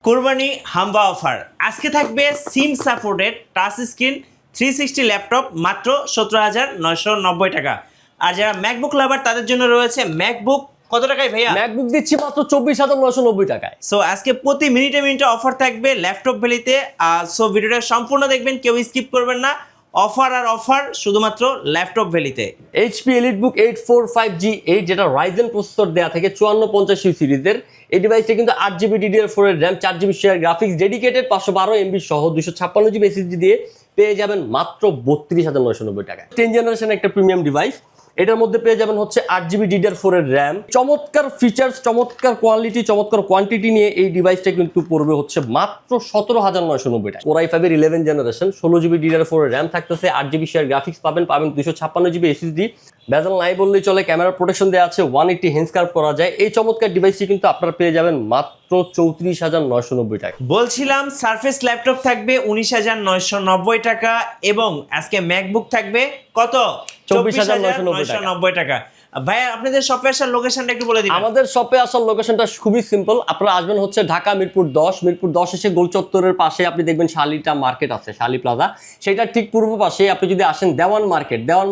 কোরবানি হাম্বা অফার আজকে থাকবে SIM supported touch screen 360 laptop মাত্র 17,990 টাকা। আর যারা ম্যাকবুক লাভার তাদের জন্য রয়েছে ম্যাকবুক কত টাকায় ভাইয়া? ম্যাকবুক দিচ্ছি মাত্র 24,990 টাকায়। সো আজকে প্রতি মিনিটে মিনিটে অফার থাকবে ল্যাপটপ ভ্যালিতে। সো ভিডিওটা সম্পূর্ণ দেখবেন, কেউ স্কিপ করবেন না। অফার আর অফার শুধুমাত্র ল্যাপটপ ভ্যালিতে। এইচপি এলিটবুক 845G8 যেটা রাইজেন প্রসেসর দেওয়া থেকে 5450 সিরিজের এই ডিভাইসটা কিন্তু 8GB DDR4 এর RAM, 4GB share graphics, dedicated 512 MB সহ 256GB SSD দিয়ে পেয়ে যাবেন মাত্র 32,990 টাকায়। 10 জেনারেশন একটা প্রিমিয়াম ডিভাইস। এটার মধ্যে পেয়ে যাবেন হচ্ছে 8GB DDR4 এর র্যাম, চমৎকার ফিচার্স, চমৎকার কোয়ালিটি, চমৎকার কোয়ান্টিটি নিয়ে এই ডিভাইসটা কিন্তু পড়বে হচ্ছে মাত্র 17,990 টাকা। Core i5 এর 11 জেনারেশন, 16GB DDR4 এর র্যাম থাকতেছে, 8GB শেয়ার গ্রাফিক্স পাবেন 256GB SSD, বেজেল নাই বললেই চলে, ক্যামেরা প্রোটেকশন দেওয়া আছে, 180 হেন্স কার্ভ করা যায়। এই চমৎকার ডিভাইসটি কিন্তু আপনারা পেয়ে যাবেন মাত্র 34,990 টাকা। বলছিলাম সারফেস ল্যাপটপ থাকবে 19,990 টাকা এবং আজকে ম্যাকবুক থাকবে কত? 24,990 টাকা। ভাইয়া আপনাদের শপে আসার লোকেশনটা একটু বলে দিন। আমাদের শপে আসার লোকেশনটা খুবই সিম্পল। আপনারা আসবেন হচ্ছে ঢাকা মিরপুর 10 এসে গোল চত্বরের পাশে আপনি দেখবেন শালিটা মার্কেট আছে, শালি প্লাজা, সেটা ঠিক পূর্ব পাশে আপনি যদি আসেন দেওয়ান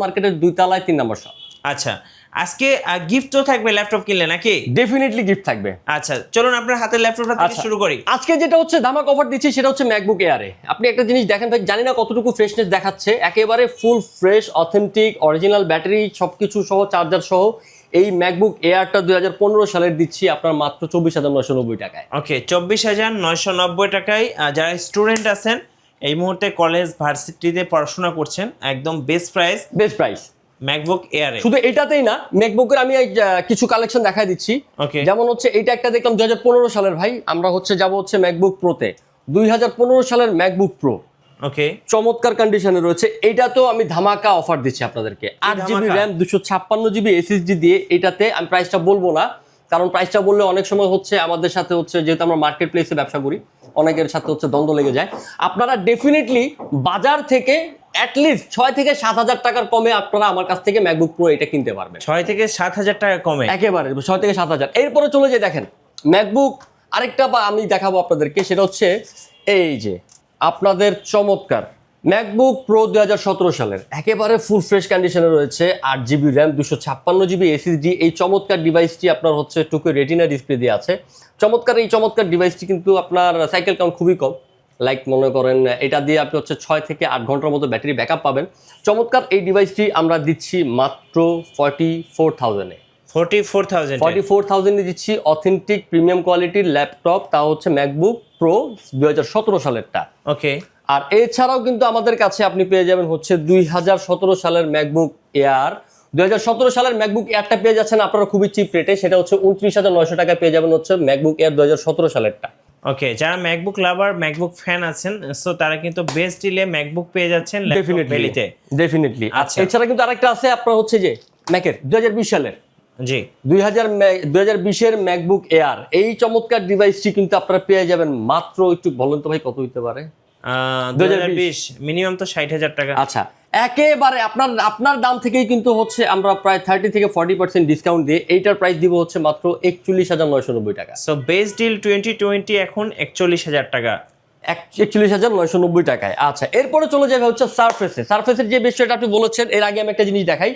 মার্কেটের 2 তলায় 3 নম্বর শপ। আচ্ছা, আজকে গিফটও থাকবে ল্যাপটপ কিনলে নাকি? ডেফিনেটলি গিফট থাকবে। আচ্ছা চলুন আপনার হাতের ল্যাপটপটা থেকে শুরু করি। আজকে যেটা হচ্ছে ধামাক অফার দিচ্ছি সেটা হচ্ছে ম্যাকবুক এয়ারে। আপনি একটা জিনিস দেখেন ভাই, জানি না কতটুকু ফ্রেশনেস দেখাচ্ছে, একেবারে full fresh, authentic, original battery সবকিছু সহ, চার্জার সহ এই ম্যাকবুক এয়ারটা 2015 সালের দিচ্ছি আপনার মাত্র 24,990 টাকায়। ওকে, 24,990 টাকায়। যারা স্টুডেন্ট আছেন এই মুহূর্তে কলেজ ভার্সিটিতে পড়াশোনা করছেন, একদম বেস্ট প্রাইস ম্যাকবুক এয়ারে। শুধু এটাতেই না, ম্যাকবুকের আমি কিছু কালেকশন দেখাই দিচ্ছি। ওকে, যেমন হচ্ছে এইটা একটা দেখলাম 2015 সালের ভাই, আমরা হচ্ছে যাব হচ্ছে ম্যাকবুক প্রোতে, 2015 সালের ম্যাকবুক প্রো। ওকে, চমৎকার কন্ডিশনে রয়েছে। এটা তো আমি ধামাকা অফার দিচ্ছি আপনাদেরকে, 8GB র্যাম, 256GB SSD দিয়ে। এটাতে আমি প্রাইসটা বলবো না, কারণ প্রাইসটা বললে অনেক সময় হচ্ছে আমাদের সাথে হচ্ছে, যেহেতু আমরা মার্কেট প্লেসে ব্যবসা করি, অনেকের সাথে হচ্ছে দ্বন্দ্ব লেগে যায়। আপনারা ডেফিনেটলি বাজার থেকে অ্যাটলিস্ট 6 থেকে 7,000 টাকার কমে আপনারা আমার কাছ থেকে ম্যাকবুক প্রো এটা কিনতে পারবেন। 6 থেকে 7,000 টাকা কমে, একেবারে 6 থেকে 7,000। এরপরে চলে যে দেখেন ম্যাকবুক আরেকটা আমি দেখাবো আপনাদেরকে, সেটা হচ্ছে এই যে আপনাদের চমৎকার ম্যাকবুক প্রো 2017 সালের, একেবারে ফুল ফ্রেশ কন্ডিশনে রয়েছে, 8GB র্যাম, 256GB SSD। এই চমৎকার ডিভাইসটি আপনার হচ্ছে টুকু রেটিনা ডিসপ্লে দিয়ে আছে। এই চমৎকার ডিভাইসটি কিন্তু আপনার সাইকেল কাউন্ট খুবই কম, লাইক মনে করেন এটা দিয়ে আপনি হচ্ছে 6 থেকে 8 ঘন্টার মতো ব্যাটারি ব্যাকআপ পাবেন। চমৎকার এই ডিভাইসটি আমরা দিচ্ছি মাত্র 44,000-এ। 44,000 দিচ্ছি অথেন্টিক প্রিমিয়াম কোয়ালিটির ল্যাপটপ, তা হচ্ছে ম্যাকবুক প্রো 2017 সালেরটা। ওকে, আর এছাড়াও কিন্তু আমাদের কাছে আপনি পেয়ে যাবেন হচ্ছে 2017 সালের ম্যাকবুক এয়ার। 2017 সালের ম্যাকবুক এয়ারটা পেয়ে যাচ্ছেন আপনারা খুবই চিপ রেটে, সেটা হচ্ছে 29,900 টাকায় পেয়ে যাবেন হচ্ছে ম্যাকবুক এয়ার 2017 সালেরটা। ওকে, যারা ম্যাকবুক লাভার, ম্যাকবুক ফ্যান আছেন, সো তারা কিন্তু বেস্ট ডিলে ম্যাকবুক পেয়ে যাচ্ছেন ডেফিনেটলি। আচ্ছা, এছাড়া কিন্তু আরেকটা আছে আপনার হচ্ছে যে ম্যাকের 2020 সালের, জি 2020-এর ম্যাকবুক এয়ার। এই চমৎকার ডিভাইসটি কিন্তু আপনারা পেয়ে যাবেন মাত্র, একটু বলেন তো ভাই কত হতে পারে? 2020 মিনিমাম তো 60,000 টাকা। আচ্ছা, একেবারে আপনার দাম থেকেই কিন্তু হচ্ছে আমরা প্রায় 30 থেকে 40% ডিসকাউন্ট দিয়ে এইটার প্রাইস দিব হচ্ছে মাত্র 41,990 টাকা। সো বেস্ট ডিল 2020 এখন 41,000 টাকা, 41,990 টাকায়। আচ্ছা, এরপরে চলে যাবে হচ্ছে সারফেসের যে বিষয়টা আপনি বলেছেন, এর আগে আমি একটা জিনিস দেখাই।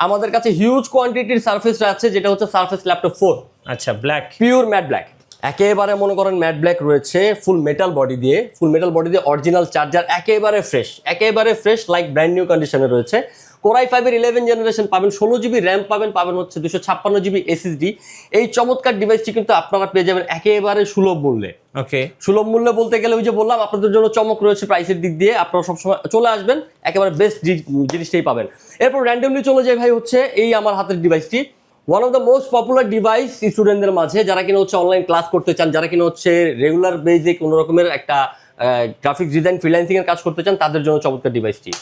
আমাদের কাছে হিউজ কোয়ান্টিটির সারফেস আছে, যেটা হচ্ছে সারফেস ল্যাপটপ 4। আচ্ছা, ব্ল্যাক, পিওর ম্যাট ব্ল্যাক, একেবারে মনে করেন ম্যাট ব্ল্যাক রয়েছে, ফুল মেটাল বডি দিয়ে অরিজিনাল চার্জার, একেবারে ফ্রেশ লাইক ব্র্যান্ড নিউ কন্ডিশনে রয়েছে। Core i5 এর 11 জেনারেশন পাবেন, 16GB র্যাম পাবেন হচ্ছে 256GB SSD। এই চমৎকার ডিভাইসটি কিন্তু আপনারা পেয়ে যাবেন একেবারে সুলভ মূল্যে। ওকে, সুলভ মূল্যে বলতে গেলে ওই যে বললাম আপনাদের জন্য চমক রয়েছে প্রাইসের দিক দিয়ে, আপনারা সবসময় চলে আসবেন, একেবারে বেস্ট জিনিসটাই পাবেন। এরপর র্যান্ডমলি চলে যায় ভাই হচ্ছে এই আমার হাতের ডিভাইসটি, one of the most popular device স্টুডেন্টদের মাঝে, যারা কিনা হচ্ছে অনলাইন ক্লাস করতে চান, যারা কিনা হচ্ছে রেগুলার বেজে কোনো রকমের একটা গ্রাফিক্স ডিজাইন ফ্রিল্যান্সিং এর কাজ করতে চান, তাদের জন্য চমৎকার ডিভাইসটি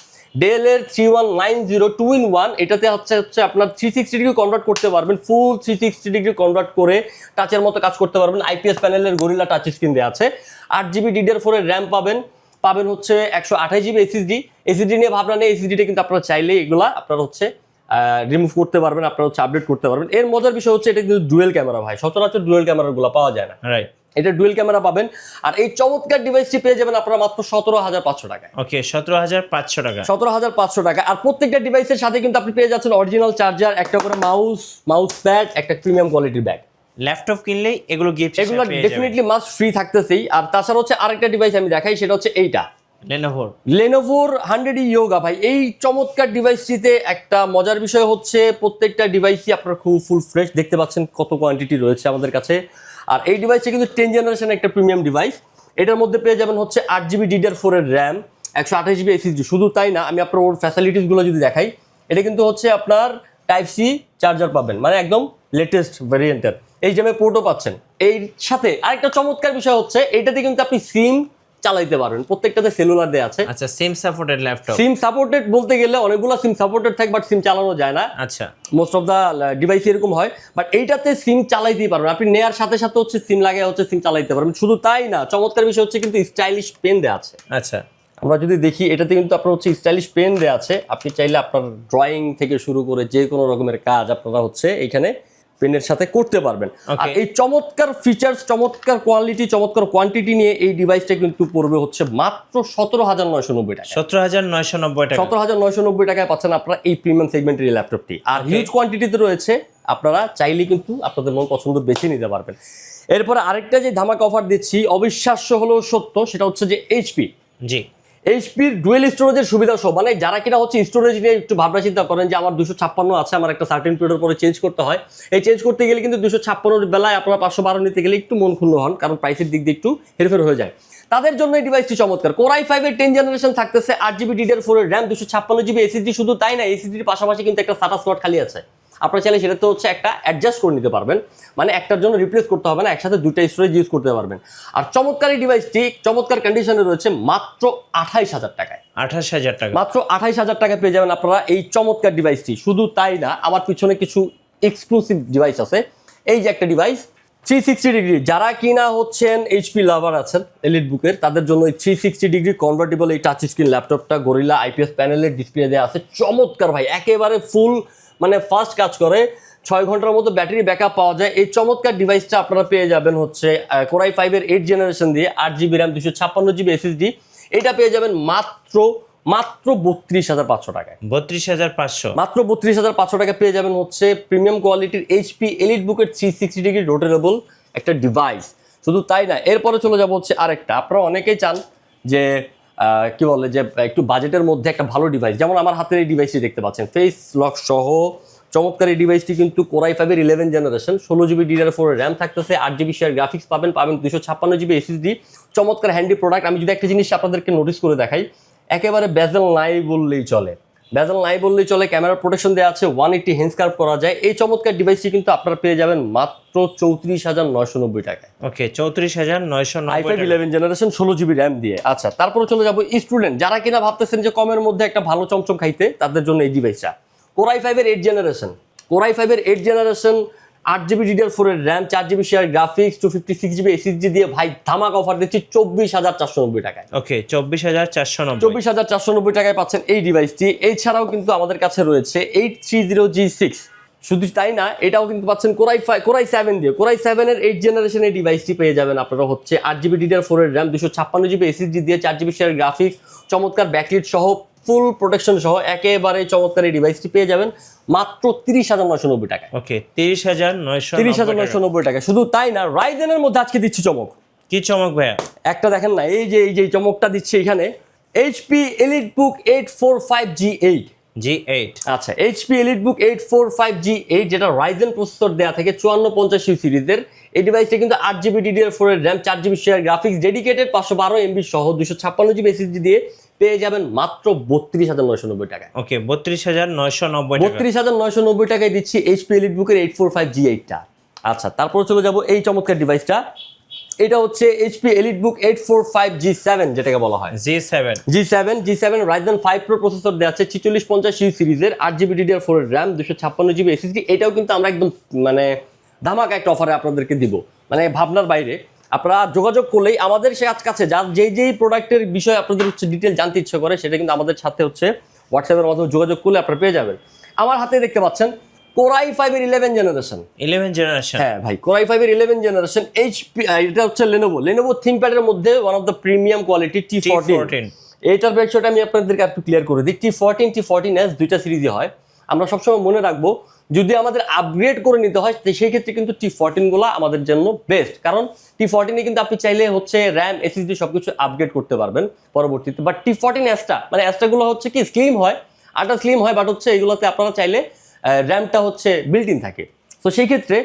ডেল এর 3190 2-in-1। এটাতে হচ্ছে আপনার 360 ডিগ্রি কনভার্ট করতে পারবেন, ফুল 360 ডিগ্রি কনভার্ট করে টাচের মতো কাজ করতে পারবেন। IPS প্যানেলের গরিলা টাচ স্ক্রিন দেওয়া আছে, 8GB DDR4 এর র্যাম পাবেন হচ্ছে 128GB SSD নিয়ে ভাবনা নেই। SSDটা কিন্তু আপনারা চাইলেই এগুলা আপনারা হচ্ছে রিমুভ করতে পারবেন, আপনারা হচ্ছে আপডেট করতে পারবেন। এর মজার বিষয় হচ্ছে এটা কিন্তু ডুয়েল ক্যামেরা ভাই, সচরাচর ডুয়েল ক্যামেরাগুলো পাওয়া যায় না, রাইট। এটা ডুয়েল ক্যামেরা পাবেন। আর এই চমৎকার ডিভাইসটি পেয়ে যাবেন আপনারা মাত্র 17,500 টাকায়। ওকে 17,500 টাকা। 17,500 টাকা। আর প্রত্যেকটা ডিভাইসের সাথে কিন্তু আপনি পেয়ে যাচ্ছেন অরিজিনাল চার্জার, একটা করে মাউস প্যাড, একটা প্রিমিয়াম কোয়ালিটির ব্যাগ। ল্যাপটপ কিনলেই এগুলো গিফট এগুলো ডেফিনেটলি মাস্ট ফ্রি থাকতেছেই। আর তাছাড়া হচ্ছে আরেকটা ডিভাইস আমি দেখাই, সেটা হচ্ছে এইটা লেনোভোর 100E ইয়োগা। ভাই এই চমৎকার ডিভাইসটিতে একটা মজার বিষয় হচ্ছে প্রত্যেকটা ডিভাইসই আপনার খুব ফুল ফ্রেশ, দেখতে পাচ্ছেন কত কোয়ান্টিটি রয়েছে আমাদের কাছে। আর এই ডিভাইসটা কিন্তু 10 জেনারেশন একটা প্রিমিয়াম ডিভাইস। এটার মধ্যে পেয়ে যাবেন হচ্ছে 8GB DDR4 এর র্যাম, 128GB SSD। শুধু তাই না, আমি আপনার ওর ফ্যাসিলিটিসগুলো যদি দেখাই, এটা কিন্তু হচ্ছে আপনার টাইপ সি চার্জার পাবেন, মানে একদম লেটেস্ট ভ্যারিয়েন্টের। HDMI পোর্টও পাচ্ছেন। এর সাথে আরেকটা চমৎকার বিষয় হচ্ছে এটাতে কিন্তু আপনি সিম চালাইতে পারবেন, প্রত্যেকটাতে সেলুলার দেয়া আছে। আচ্ছা, SIM supported laptop. SIM supported বলতে গেলে অনেকগুলো সিম সাপোর্টেড থাকে, বাট সিম চালানো যায় না। আচ্ছা, মোস্ট অফ দা ডিভাইস এরকম হয়, বাট এইটাতে সিম চালাইতেই পারবেন আপনি। নেয়ার সাথে সাথে হচ্ছে সিম লাগিয়ে হচ্ছে সিম চালাইতে পারবেন। শুধু তাই না, চমৎকার বিষয় হচ্ছে কিন্তু স্টাইলিশ পেন দেয়া আছে। আচ্ছা, আমরা যদি দেখি এটাতে কিন্তু আপনার হচ্ছে স্টাইলিশ পেন দেয়া আছে। আপনি চাইলে আপনার ড্রয়িং থেকে শুরু করে যে কোনো রকমের কাজ আপনারা হচ্ছে এখানে পেনের সাথে করতে পারবেন। আর এই চমৎকার ফিচার্স, চমৎকার কোয়ালিটি, চমৎকার কোয়ান্টিটি নিয়ে এই ডিভাইসটা কিন্তু পড়বে হচ্ছে মাত্র 17,990 টাকা। 17,990 টাকা। 17,990 টাকায় পাচ্ছেন আপনারা এই প্রিমিয়াম সেগমেন্টের এই ল্যাপটপটি। আর হিউজ কোয়ান্টিটিতে রয়েছে, আপনারা চাইলে কিন্তু আপনাদের মন পছন্দ বেছে নিতে পারবেন। এরপরে আরেকটা যে ধামাকা অফার দিচ্ছি, অবিশ্বাস্য হলেও সত্য, সেটা হচ্ছে যে জি এইচপির ডুয়েল স্টোরেজের সুবিধা সহ, মানে যারা কিনা হচ্ছে স্টোরেজ নিয়ে একটু ভাবনা চিন্তা করেন যে আমার 256 আছে, আমার একটা সার্টেন পিরিয়ডের পরে চেঞ্জ করতে হয়, এই চেঞ্জ করতে গেলে কিন্তু 256 বেলায় আপনারা 512 নিতে গেলে একটু মন ক্ষুণ্ণ হন, কারণ প্রাইসের দিক দিয়ে একটু হেরফের হয়ে যায়। তাদের জন্য এই ডিভাইসটি চমৎকার। Core i5 এর 10 জেনারেশন থাকতেছে, 8GB DDR4 এর র্যাম, 256GB SSD। শুধু তাই না, এসএসডির পাশাপাশি কিন্তু একটা SATA স্লট খালি আছে, আপনারা চাইলে সেটাতে হচ্ছে একটা অ্যাডজাস্ট করে নিতে পারবেন, মানে একটার জন্য রিপ্লেস করতে হবে না, একসাথে দুইটা স্টোরেজ ইউজ করতে পারবেন। আর চমৎকার এই ডিভাইসটি চমৎকার কন্ডিশনে রয়েছে মাত্র 28,000 টাকায়। 28,000 টাকা। মাত্র 28,000 টাকা পেয়ে যাবেন আপনারা এই চমৎকার ডিভাইসটি। শুধু তাই না, আমার পিছনে কিছু এক্সক্লুসিভ ডিভাইস আছে। এই যে একটা ডিভাইস 360 ডিগ্রি, যারা কিনা হচ্ছেন এইচপি লাভার আছেন এলিট বুকের, তাদের জন্য এই 360 ডিগ্রি কনভার্টেবল এই টাচ স্ক্রিন ল্যাপটপটা গরিলা IPS প্যানেলের ডিসপ্লে দেওয়া আছে। চমৎকার ভাই, একেবারে ফুল মানে ফাস্ট কাজ করে, 6 ঘন্টার মতো ব্যাটারি ব্যাকআপ পাওয়া যায়। এই চমৎকার ডিভাইসটা আপনারা পেয়ে যাবেন হচ্ছে Core i5 এর 8 জেনারেশন দিয়ে, 8GB র্যাম, 256GB SSD। এটা পেয়ে যাবেন মাত্র 32,500 টাকায়। 32,500, মাত্র 32,500 টাকা পেয়ে যাবেন হচ্ছে প্রিমিয়াম কোয়ালিটির এইচপি এলিট বুকের 360 ডিগ্রি রোটেটেবল একটা ডিভাইস। শুধু তাই না, এরপরে চলে যাব হচ্ছে আরেকটা, আপনারা অনেকেই চান যে কি বলে যে একটু বাজেটের মধ্যে একটা ভালো ডিভাইস, যেমন আমার হাতের এই ডিভাইসটি দেখতে পাচ্ছেন, ফেস লক সহ চমৎকার এই ডিভাইসটি কিন্তু Core i5 এর 11 জেনারেশন, 16GB DDR4 এর র্যাম থাকতেছে, 8GB শেয়ার গ্রাফিক্স পাবেন 256GB SSD। চমৎকার হ্যান্ডি প্রোডাক্ট। আমি যদি একটা জিনিস আপনাদেরকে নোটিস করে দেখাই, একেবারে বেজেল নাই বললেই চলে, বেজেল নাই বললেই চলে। ক্যামেরা প্রোটেকশন দেওয়া আছে, 180 হেন্স কার্ভ করা যায়। এই চমৎকার ডিভাইসটি কিন্তু আপনারা পেয়ে যাবেন মাত্র 34,990 টাকায়। ওকে 34,990 i5 11 জেনারেশন, 16GB র্যাম দিয়ে। আচ্ছা, তারপরে চলে যাবো স্টুডেন্ট, যারা কিনা ভাবতেছেন যে কমের মধ্যে একটা ভালো চমচম খাইতে, তাদের জন্য এই ডিভাইসটা Core i5 এর 8 জেনারেশন। Core i5 এর 8 জেনারেশন, 8GB DDR4 এর RAM, 4GB share graphics, 256GB SSD দিয়ে ভাই ধামাকা অফার দিচ্ছি 24,490 টাকায়। ওকে 24,490, 24,490 টাকায় পাচ্ছেন এই ডিভাইসটি। এছাড়াও কিন্তু আমাদের কাছে রয়েছে 830G6। শুধু তাই না, এটাও কিন্তু পাচ্ছেন Core i7 দিয়ে। Core i7 এর 8 জেনারেশন এই ডিভাইসটি পেয়ে যাবেন আপনারা হচ্ছে 8GB DDR4 এর র্যাম, 256GB SSD দিয়ে, 4GB শেয়ার গ্রাফিক্স, চমৎকার ব্যাকলিট সহ, ফুল প্রোটেকশন সহ একেবারে চমৎকার এই ডিভাইসটি পেয়ে যাবেন মাত্র 30,990 টাকা। ওকে 30,990 টাকা। শুধু তাই না, রাইজেনের মধ্যে আজকে দিচ্ছি চমক। কি চমক ভাইয়া? একটা দেখেন না, এই যে চমকটা দিচ্ছে এখানে, এইচপি এলিটবুক 845G8। আচ্ছা, এইচপি এলিটবুক 845G8, যেটা রাইজেন প্রসেসর দেওয়া থেকে 5450 সিরিজের। এই ডিভাইসটা কিন্তু 8GB DDR4 এর RAM, 4GB share graphics, dedicated 512MB সহ 256GB SSD দিয়ে পেয়ে যাবেন মাত্র 32,990 টাকায়। ওকে 32,990 টাকা। 32,990 টাকায় দিচ্ছি এইচপি এলিটবুকের 845G8টা। আচ্ছা, তারপর চলে যাব এই চমৎকার ডিভাইসটা। এটা হচ্ছে এইচপি এলিটবুক 845G7, যেটাকে বলা হয় G7 Ryzen 5 Pro প্রসেসর দেওয়া আছে, 4650 সিরিজের, 8GB DDR4 এর র্যাম, 256GB SSD। এটাও কিন্তু আমরা একদম মানে ধামাকা একটা অফারে আপনাদেরকে দিব, মানে ভাবনার বাইরে। আপনারা যোগাযোগ করলেই আমাদের সে কাছে যার যেই প্রোডাক্টের বিষয়ে আপনাদের হচ্ছে ডিটেল জানতে ইচ্ছে করে, সেটা কিন্তু আমাদের সাথে হচ্ছে হোয়াটসঅ্যাপের মাধ্যমে যোগাযোগ করলে আপনারা পেয়ে যাবেন। আমার হাতে দেখতে পাচ্ছেন কোরাই 5 এর 11 জেনারেশন। 11 জেনারেশন। হ্যাঁ ভাই, কোরাই 5 এর 11 জেনারেশন এইচপি, এটা হচ্ছে লেনোভো থিংকপ্যাডের মধ্যে one of the premium quality T14। এইটার বিষয়টা আমি আপনাদেরকে একটু ক্লিয়ার করে দিই। T14 দুইটা সিরিজই হয়। আমরা সবসময় মনে রাখবো যদি আমাদের আপগ্রেড করে নিতে হয় সেই ক্ষেত্রে কিন্তু T14 গুলো আমাদের জন্য বেস্ট, কারণ T14 কিন্তু আপনি চাইলে হচ্ছে র্যাম এসএসডি সবকিছু আপগ্রেড করতে পারবেন পরবর্তীতে। বাট T14 এসটা মানে এসটা গুলো হচ্ছে কি স্লিম হয়, আটা স্লিম হয়, বাট হচ্ছে এগুলোতে আপনারা চাইলে র্যামটা হচ্ছে বিল্ট ইন থাকে। তো সেই ক্ষেত্রে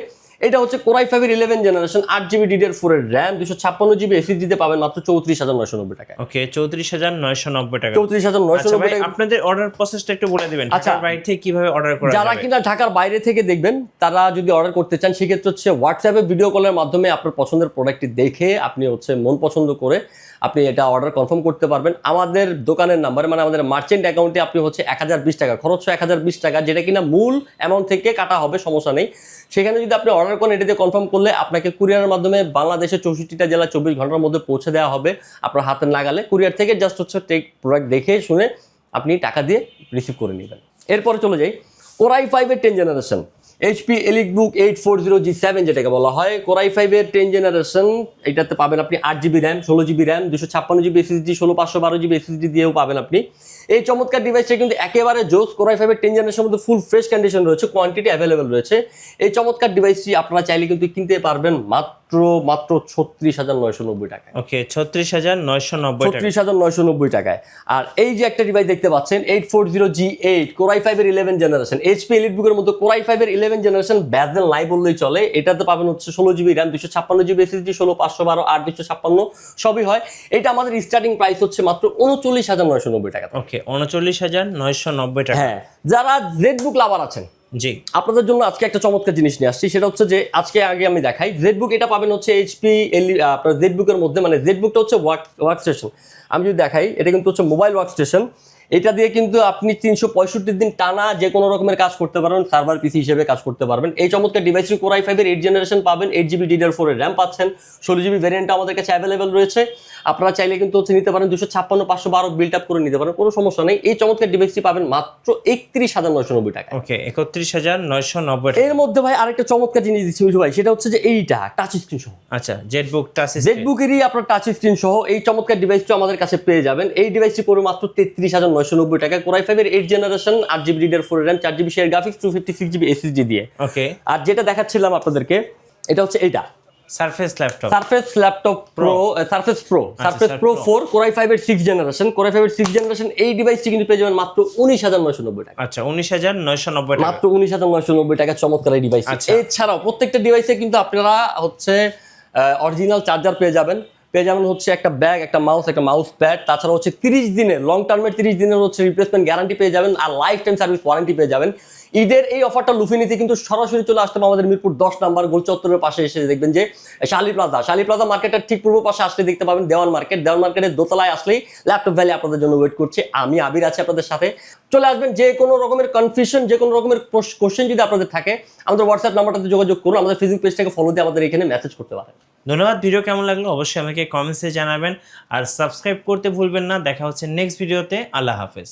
এটা হচ্ছে কোরাই 5 এর 11 জেনারেশন 8GB DDR4 এর র্যাম 256GB SSD তে পাবেন মাত্র 34,990 টাকায়। ওকে 34,990 টাকা। 34,990 টাকা। আপনাদের অর্ডার প্রসেসটা একটু বলে দিবেন, ঢাকার বাইরে থেকে কিভাবে অর্ডার করা যাবে? যারা কিনা ঢাকার বাইরে থেকে দেখবেন তারা যদি অর্ডার করতে চান সেক্ষেত্রে হচ্ছে হোয়াটসঅ্যাপে ভিডিও কলের মাধ্যমে আপনার পছন্দের প্রোডাক্টটি দেখে আপনি হচ্ছে মন পছন্দ করে আপনি এটা অর্ডার কনফার্ম করতে পারবেন। আমাদের দোকানের নাম্বারে মানে আমাদের মার্চেন্ট অ্যাকাউন্টে আপনি হচ্ছে 1020 টাকা খরচ, 1020 টাকা যেটা কিনা মূল অ্যামাউন্ট থেকে কাটা হবে, সমস্যা নেই। সেখানে যদি আপনি অর্ডার করেন এটাতে কনফার্ম করলে আপনাকে কুরিয়ারের মাধ্যমে বাংলাদেশের 64টা জেলা 24 ঘন্টার মধ্যে পৌঁছে দেওয়া হবে আপনার হাতে নাগালে। কুরিয়ার থেকে জাস্ট হচ্ছে টেক প্রোডাক্ট দেখে শুনে আপনি টাকা দিয়ে রিসিভ করে নেবেন। এরপরে চলে যাই কোরাই 5 এর 10 জেনারেশন HP EliteBook 840G7 যেটাকে বলা হয়। কোরাই 5 এর 10 জেনারেশন, এটাতে পাবেন আপনি 8GB RAM, 16GB RAM, 256GB SSD, 16512GB SSD দিয়েও পাবেন আপনি। এই চমৎকার ডিভাইসটা কিন্তু একেবারে জোস। কোরাই 5 এর 10 জেনারেশনের মধ্যে ফুল ফ্রেশ কন্ডিশন রয়েছে, কোয়ান্টিটি অ্যাভেলেবেল রয়েছে। এই চমৎকার ডিভাইসটি আপনারা চাইলে কিন্তু কিনতে পারবেন মাত্র 36,990 টাকায়। ওকে 36,990 টাকা। 36,990 টাকায়। আর এই যে একটা ডিভাইস দেখতে পাচ্ছেন 840G8 কোরাই 5 এর 11 জেনারেশন HP EliteBook এর মধ্যে কোরাই 5 এর 11 জেনারেশন ব্যাজেল নাই বললেই চলে। এটাতে পাবেন হচ্ছে 16GB র্যাম, 256GB SSD, 16512 আর 256 সবই হয়। এটা আমাদের স্টার্টিং প্রাইস হচ্ছে মাত্র 39,990 টাকা। ওকে 39,990 টাকা। হ্যাঁ, যারা জেডবুক লাভার আছেন জি আপনাদের জন্য আজকে একটা চমৎকার জিনিস নিয়ে আসছি। সেটা হচ্ছে যে আজকে আগে আমি দেখাই জেডবুক, এটা পাবেন হচ্ছে আপনার জেডবুকের মধ্যে, মানে জেডবুকটা হচ্ছে ওয়ার্ক স্টেশন। আমি যদি দেখাই এটা কিন্তু হচ্ছে মোবাইল ওয়ার্ক স্টেশন। এটা দিয়ে কিন্তু আপনি 365 দিন টানা যে কোনো রকমের কাজ করতে পারবেন, সার্ভার পিসি হিসেবে কাজ করতে পারবেন। এই চমৎকার ডিভাইসটি কোরাই 5 এর 8 জেনারেশন পাবেন, 8GB DDR4 এর র্যাম পাচ্ছেন, 16GB ভ্যারিয়েন্ট আমাদের কাছে অ্যাভেলেবেল রয়েছে। আপনারা চাইলে কিন্তু হচ্ছে নিতে পারেন 256-512 বিল্ড আপ করে নিতে পারেন, কোনো সমস্যা নেই। এই চমৎকার ডিভাইসটি পাবেন মাত্র 31,990 টাকা। ওকে 31,990 টাকা। এর মধ্যে ভাই আরেকটা চমৎকার জিনিস দিচ্ছি ভাই, সেটা হচ্ছে যে এইটা টাচ স্ক্রিন সহ। আচ্ছা জেডবুক টাচ স্ক্রিন। জেডবুকেরই আপনার টাচ স্ক্রিন সহ এই চমৎকার ডিভাইসটি আমাদের কাছে পেয়ে যাবেন। এই ডিভাইসটি পড়বে মাত্র 33,990 টাকা। কোরাই 5 এর 8 generation 8GB DDR4 RAM, 4GB share graphics, 256GB SSD দিয়ে। ওকে আর যেটা দেখাচ্ছিলাম আপনাদেরকে এটা হচ্ছে এইটা surface laptop. Surface pro 4 core i 5 এর 6 জেনারেশন। কোরাই 5 এর 6 জেনারেশন এই ডিভাইসটি কিন্তু পেয়ে যাবেন মাত্র 19,990 টাকা। আচ্ছা 19,990 টাকা। মাত্র 19,990 টাকা চমৎকার এই ডিভাইস। এছাড়াও প্রত্যেকটা ডিভাইসে কিন্তু আপনারা হচ্ছে অরিজিনাল চার্জার পেয়ে যাবেন হচ্ছে একটা ব্যাগ, একটা মাউস প্যাড, তাছাড়া হচ্ছে 30 দিনের লং টার্মের 30 দিনের হচ্ছে রিপ্লেসমেন্ট গ্যারান্টি পেয়ে যাবেন, আর লাইফ টাইম সার্ভিস ওয়ারেন্টি পেয়ে যাবেন। ঈদের এই অফারটা লুফে নিতে কিন্তু সরাসরি চলে আসতে হবে আমাদের মিরপুর 10 নম্বর গোল চত্বরের পাশে এসে দেখবেন যে শালি প্লাজা মার্কেটের ঠিক পূর্ব পাশে আসলে দেখতে পাবেন দেওয়ান মার্কেটের দোতলায় আসলেই ল্যাপটপ ভ্যালি আপনাদের জন্য ওয়েট করছে। আমি আবির আছি আপনাদের সাথে, চলে আসবেন। যে কোনো রকমের কনফিউশন, যে কোনো রকমের কোশ্চেন যদি আপনাদের থাকে আমাদের হোয়াটসঅ্যাপ নাম্বারটাতে যোগাযোগ করুন, আমাদের ফেসবুক পেজটাকে ফলো দিয়ে আমাদের এখানে মেসেজ করতে পারেন। ধন্যবাদ। ভিডিও কেমন লাগলো অবশ্যই আমাকে কমেন্টসে জানাবেন, আর সাবস্ক্রাইব করতে ভুলবেন না। দেখা হচ্ছে নেক্সট ভিডিওতে। আল্লাহ হাফেজ।